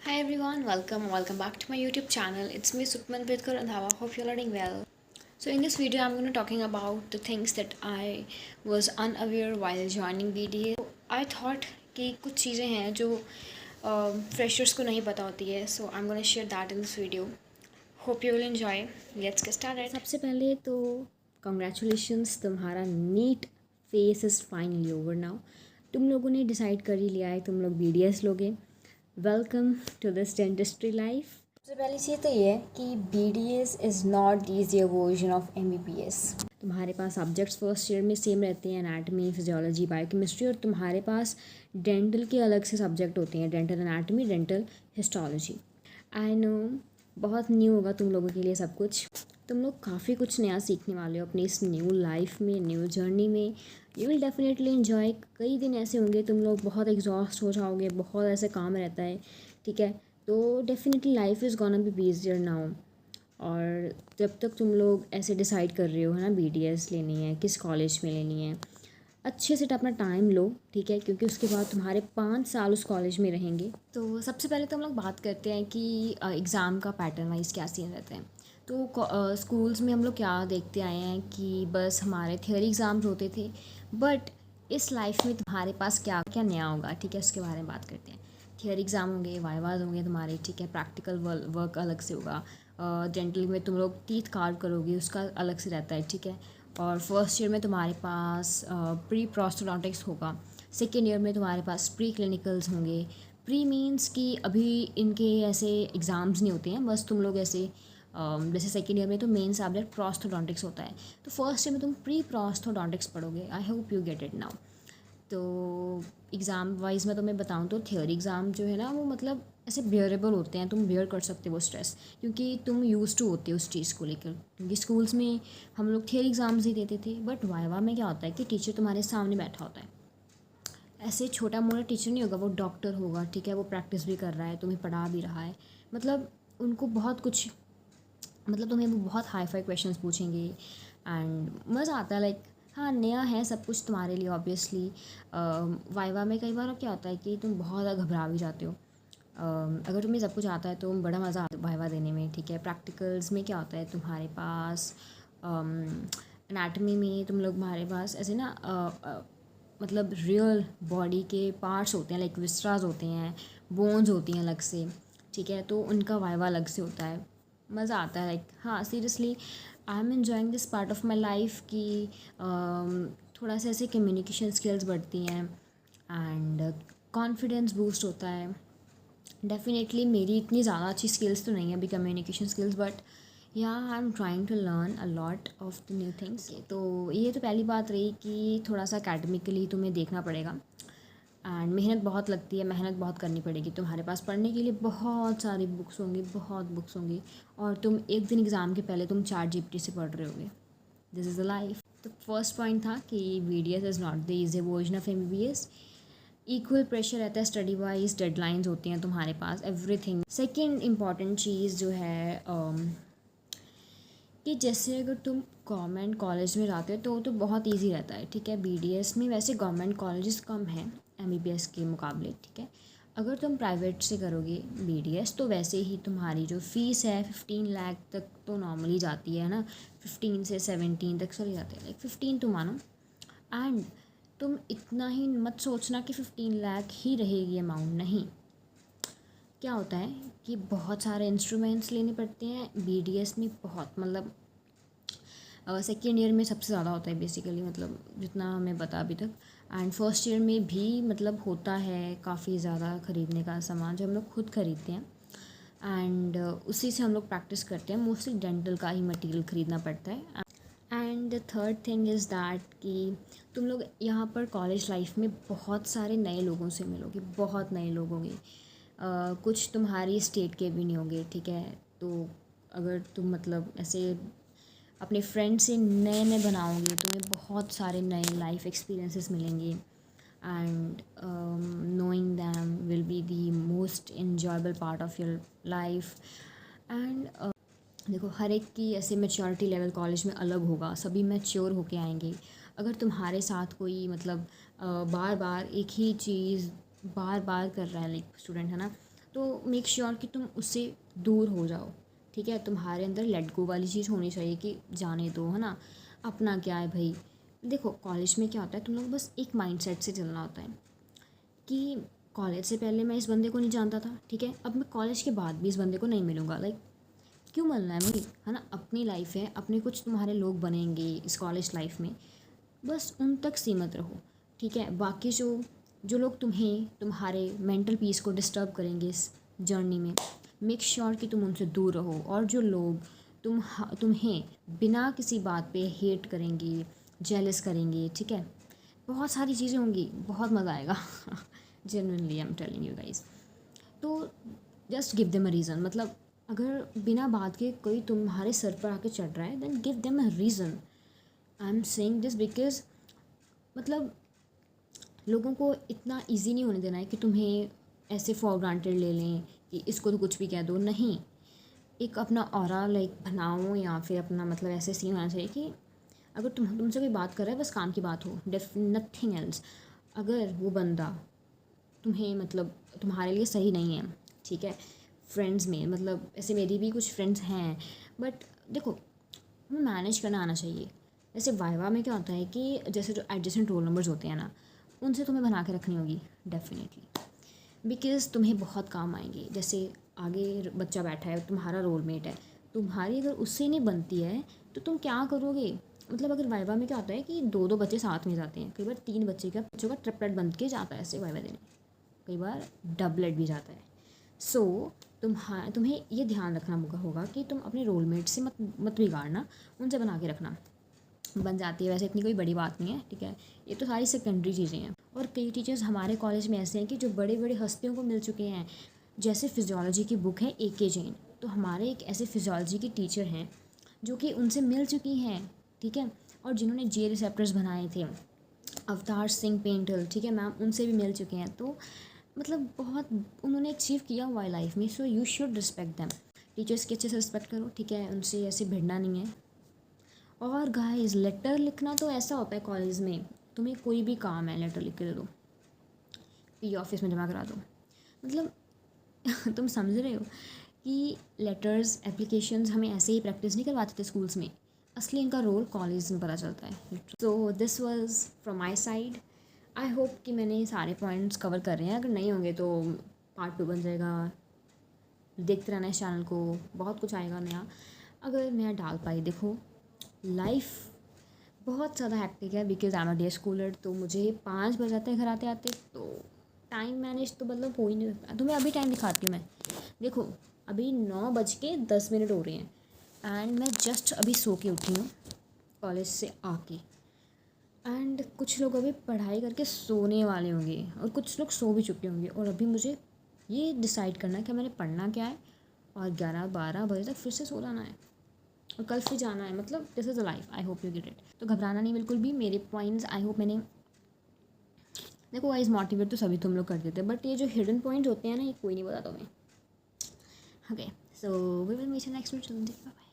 Hi everyone, welcome back to my YouTube channel. It's me Sukman Bidkar Randhawa. Hope you're doing well. So in this video, I'm going to talking about the things that I was unaware while joining BDA. I thought कि कुछ चीज़ें हैं जो freshers को नहीं पता होती है. So I'm going to share that in this video. Hope you will enjoy. Let's get started. सबसे पहले तो congratulations, तुम्हारा NEET phase is finally over now. तुम लोगों ने डिसाइड कर ही लिया है तुम लोग BDS लोगे. Welcome to this dentistry life. सबसे पहली चीज़ तो ये है कि BDS is not the easier version of MBBS. तुम्हारे पास सब्जेक्ट्स फर्स्ट ईयर में सेम रहते हैं, एनाटमी, फिजियोलॉजी, बायोकेमिस्ट्री, और तुम्हारे पास डेंटल के अलग से सब्जेक्ट होते हैं, dental anatomy, dental histology. I know बहुत न्यू होगा तुम लोगों के लिए सब कुछ. तुम लोग काफ़ी कुछ नया सीखने वाले हो अपनी इस न्यू लाइफ में, न्यू जर्नी में. You will definitely enjoy. कई दिन ऐसे होंगे तुम लोग बहुत एग्जॉस्ट हो जाओगे, बहुत ऐसे काम रहता है, ठीक है. तो definitely life is gonna be easier now. और जब तक तुम लोग ऐसे डिसाइड कर रहे हो है ना BDS लेनी है, किस कॉलेज में लेनी है, अच्छे से अपना टाइम लो, ठीक है, क्योंकि उसके बाद तुम्हारे 5 साल उस कॉलेज में रहेंगे. तो सबसे पहले तो हम लोग बात करते हैं कि एग्ज़ाम का पैटर्न वाइज क्या सीन रहता है. तो स्कूल्स में हम लोग क्या देखते आए हैं कि बस हमारे थियोरी एग्ज़ाम्स होते थे. बट इस लाइफ में तुम्हारे पास क्या क्या नया होगा, ठीक है, उसके बारे में बात करते हैं. थियोरी एग्ज़ाम होंगे, वाइवाज होंगे तुम्हारे, ठीक है, प्रैक्टिकल वर्क अलग से होगा. डेंटल में तुम लोग टीथ कार्व करोगे, उसका अलग से रहता है, ठीक है. और फर्स्ट ईयर में तुम्हारे पास प्री प्रोस्टोडोंटिक्स होगा. सेकेंड ईयर में तुम्हारे पास प्री क्लिनिकल्स होंगे. प्री मीन्स कि अभी इनके ऐसे एग्ज़ाम्स नहीं होते हैं, बस तुम लोग ऐसे जैसे सेकेंड ईयर में तो मेन सब्जेक्ट प्रोस्थोडोंटिक्स होता है, तो फर्स्ट ईयर में तुम प्री प्रोस्थोडोंटिक्स पढ़ोगे. I hope you get it now. तो एग्ज़ाम वाइज मैं तुम्हें बताऊँ तो थियोरी एग्ज़ाम जो है ना वो मतलब ऐसे बियरेबल होते हैं, तुम बियर कर सकते हो वो स्ट्रेस, क्योंकि तुम यूज़ टू होते हो उस चीज़ को लेकर. क्योंकि स्कूल्स में हम लोग थियोरी एग्ज़ाम्स ही देते थे, बट वाइवा में क्या होता है कि टीचर तुम्हारे सामने बैठा होता है. ऐसे छोटा मोटा टीचर नहीं होगा, वो डॉक्टर होगा, ठीक है, वो प्रैक्टिस भी कर रहा है, तुम्हें पढ़ा भी रहा है. मतलब उनको बहुत कुछ, मतलब तुम्हें वो बहुत हाई फाई क्वेश्चंस पूछेंगे. एंड मज़ा आता है, लाइक हाँ नया है सब कुछ तुम्हारे लिए ऑब्वियसली. वाइवा में कई बार क्या होता है कि तुम बहुत ज़्यादा घबरा भी जाते हो. अगर तुम्हें सब कुछ आता है तो बड़ा मज़ा आता है वाइवा देने में, ठीक है. प्रैक्टिकल्स में क्या होता है तुम्हारे पास, एनाटमी में तुम्हारे पास ऐसे ना मतलब रियल बॉडी के पार्ट्स होते हैं, लाइक विस्ट्रास होते हैं, बोन्स होती हैं अलग से, ठीक है, तो उनका वाइवा अलग से होता है. मज़ा आता है, लाइक हाँ seriously I am enjoying this part of my life कि थोड़ा सा ऐसे कम्युनिकेशन स्किल्स बढ़ती हैं एंड कॉन्फिडेंस बूस्ट होता है. डेफिनेटली मेरी इतनी ज़्यादा अच्छी स्किल्स तो नहीं है अभी communication skills, but yeah I am trying to learn a lot of the new things. तो ये तो पहली बात रही कि थोड़ा सा अकेडमिकली तुम्हें देखना पड़ेगा एंड मेहनत बहुत लगती है, मेहनत बहुत करनी पड़ेगी. तुम्हारे पास पढ़ने के लिए बहुत सारी बुक्स होंगी, बहुत बुक्स होंगी, और तुम एक दिन एग्ज़ाम के पहले तुम ChatGPT से पढ़ रहे होगे. This is the life. तो फर्स्ट पॉइंट था कि BDS is not the easy version of MBBS. Equal pressure रहता है, स्टडी वाइज डेडलाइंस होती हैं तुम्हारे पास, एवरीथिंग. सेकेंड इम्पॉर्टेंट चीज़ जो है कि जैसे अगर तुम गवर्नमेंट कॉलेज में जाते हो तो बहुत इजी रहता है, ठीक है. BDS में वैसे गवर्नमेंट कॉलेजेस कम हैं MBBS के मुकाबले, ठीक है. अगर तुम प्राइवेट से करोगे BDS तो वैसे ही तुम्हारी जो फ़ीस है 15 लाख तक तो नॉर्मली जाती है ना, 15 से 17 तक चली जाती है, लाइक 15 तो मानो. एंड तुम इतना ही मत सोचना कि 15 लाख ही रहेगी अमाउंट, नहीं. क्या होता है कि बहुत सारे इंस्ट्रूमेंट्स लेने पड़ते हैं BDS में, बहुत मतलब सेकेंड ईयर में सबसे ज़्यादा होता है बेसिकली, मतलब जितना हमें पता अभी तक. एंड फर्स्ट ईयर में भी मतलब होता है काफ़ी ज़्यादा ख़रीदने का सामान जो हम लोग खुद ख़रीदते हैं. एंड उसी से हम लोग प्रैक्टिस करते हैं. मोस्टली डेंटल का ही मटेरियल ख़रीदना पड़ता है. And the third thing is that कि तुम लोग यहाँ पर कॉलेज लाइफ में बहुत सारे नए लोगों से मिलोगे, बहुत नए लोग होंगे. कुछ तुम्हारी स्टेट के भी नहीं होंगे, ठीक है. तो अगर तुम मतलब ऐसे अपने फ्रेंड से नए नए बनाओगे, तुम्हें बहुत सारे नए लाइफ एक्सपीरियंसेस मिलेंगे. And knowing them will be the most enjoyable part of your life. And देखो हर एक की ऐसे मैच्योरिटी लेवल कॉलेज में अलग होगा, सभी मैच्योर होके आएंगे. अगर तुम्हारे साथ कोई मतलब बार बार एक ही चीज़ बार बार कर रहा है, लाइक स्टूडेंट है ना, तो मेक श्योर कि तुम उससे दूर हो जाओ, ठीक है। तुम्हारे अंदर लेट गो वाली चीज़ होनी चाहिए कि जाने दो, है ना, अपना क्या है भाई। देखो कॉलेज में क्या होता है, तुम लोग बस एक माइंडसेट से चलना होता है कि कॉलेज से पहले मैं इस बंदे को नहीं जानता था, ठीक है, अब मैं कॉलेज के बाद भी इस बंदे को नहीं मिलूँगा, लाइक क्यों मिलना है भाई, है ना। अपनी लाइफ है, अपने कुछ तुम्हारे लोग बनेंगे इस कॉलेज लाइफ में, बस उन तक सीमित रहो, ठीक है। बाकी जो जो लोग तुम्हें तुम्हारे मेंटल पीस को डिस्टर्ब करेंगे इस जर्नी में, मेक श्योर कि तुम उनसे दूर रहो। और जो लोग तुम्हें बिना किसी बात पे हेट करेंगे, जेलस करेंगे, ठीक है, बहुत सारी चीज़ें होंगी, बहुत मज़ा आएगा genuinely I am telling you guys. तो just give them a reason, मतलब अगर बिना बात के कोई तुम्हारे सर पर आके चढ़ रहा है, then give them a reason. I am saying this because मतलब लोगों को इतना इजी नहीं होने देना है कि तुम्हें ऐसे फॉर ग्रांटेड ले लें कि इसको तो कुछ भी कह दो, नहीं। एक अपना ऑरा लाइक बनाओ, या फिर अपना मतलब ऐसे सीन होना चाहिए कि अगर तुमसे कोई बात कर रहा है, बस काम की बात हो, नथिंग एल्स। अगर वो बंदा तुम्हें मतलब तुम्हारे लिए सही नहीं है, ठीक है, फ्रेंड्स में मतलब ऐसे मेरी भी कुछ फ्रेंड्स हैं, बट देखो मैनेज करना आना चाहिए। जैसे वाइवा में क्या होता है कि जैसे जो एडजेसेंट रोल नंबर्स होते हैं ना, उनसे तुम्हें बना के रखनी होगी डेफिनेटली, बिकॉज़ तुम्हें बहुत काम आएंगे। जैसे आगे बच्चा बैठा है, तुम्हारा रोलमेट है, तुम्हारी अगर उससे नहीं बनती है तो तुम क्या करोगे। मतलब अगर वाइवा में क्या होता है कि दो दो बच्चे साथ में जाते हैं, कई बार तीन बच्चों का ट्रिपलेट बन के जाता है ऐसे वाइवा देने, कई बार डबलेट भी जाता है। सो तुम्हें ये ध्यान रखना होगा कि तुम अपने रोलमेट से मत बिगाड़ना, उनसे बना के रखना। बन जाती है वैसे, इतनी कोई बड़ी बात नहीं है, ठीक है, ये तो सारी सेकेंडरी चीज़ें हैं। और कई टीचर्स हमारे कॉलेज में ऐसे हैं कि जो बड़े बड़े हस्तियों को मिल चुके हैं। जैसे फिजियोलॉजी की बुक है AK जैन, तो हमारे एक ऐसे फिजियोलॉजी की टीचर हैं जो कि उनसे मिल चुकी हैं, ठीक है, और जिन्होंने J रिसेप्टर्स बनाए थे, अवतार सिंह पेंटल, ठीक है मैम, उनसे भी मिल चुके हैं। तो मतलब बहुत उन्होंने अचीव किया हुआ है लाइफ में, so you should respect them. Teachers की अच्छे से रिस्पेक्ट करो, ठीक है, उनसे ऐसे भिड़ना नहीं है। और गाइस लेटर लिखना तो ऐसा होता है कॉलेज में, तुम्हें कोई भी काम है लेटर लिख के दे दो, PO ऑफिस में जमा करा दो, मतलब तुम समझ रहे हो कि लेटर्स एप्लीकेशंस हमें ऐसे ही प्रैक्टिस नहीं करवाते थे स्कूल्स में, असली इनका रोल कॉलेज में पता चलता है। So this was from my side. I hope कि मैंने सारे पॉइंट्स कवर कर रहे हैं, अगर नहीं होंगे तो पार्ट 2 बन जाएगा। देखते रहना इस चैनल को, बहुत कुछ आएगा नया अगर मैं डाल पाई। देखो लाइफ बहुत ज़्यादा हैक्टिक है because I am a day Schuler, तो मुझे 5 बज जाते हैं घर आते आते, तो टाइम मैनेज तो मतलब हो ही नहीं सकता। तुम्हें अभी टाइम दिखाती हूँ मैं, देखो अभी 9:10 हो रहे हैं एंड मैं जस्ट अभी सो के उठी हूँ कॉलेज से आके। एंड कुछ लोग अभी पढ़ाई करके सोने वाले होंगे और कुछ लोग सो भी चुके होंगे, और अभी मुझे ये डिसाइड करना है कि मैंने पढ़ना क्या है, और 11-12 बजे तक फिर से सो जाना है और कल फिर जाना है। मतलब this is a life, I hope you get it. तो घबराना नहीं बिल्कुल भी, मेरे पॉइंट्स आई होप मैंने, देखो वाइज मोटिवेट तो सभी तुम लोग कर देते, बट ये जो हिडन पॉइंट्स होते हैं ना, ये कोई नहीं बताता तुम्हें। Okay, so we will meet next video. Bye.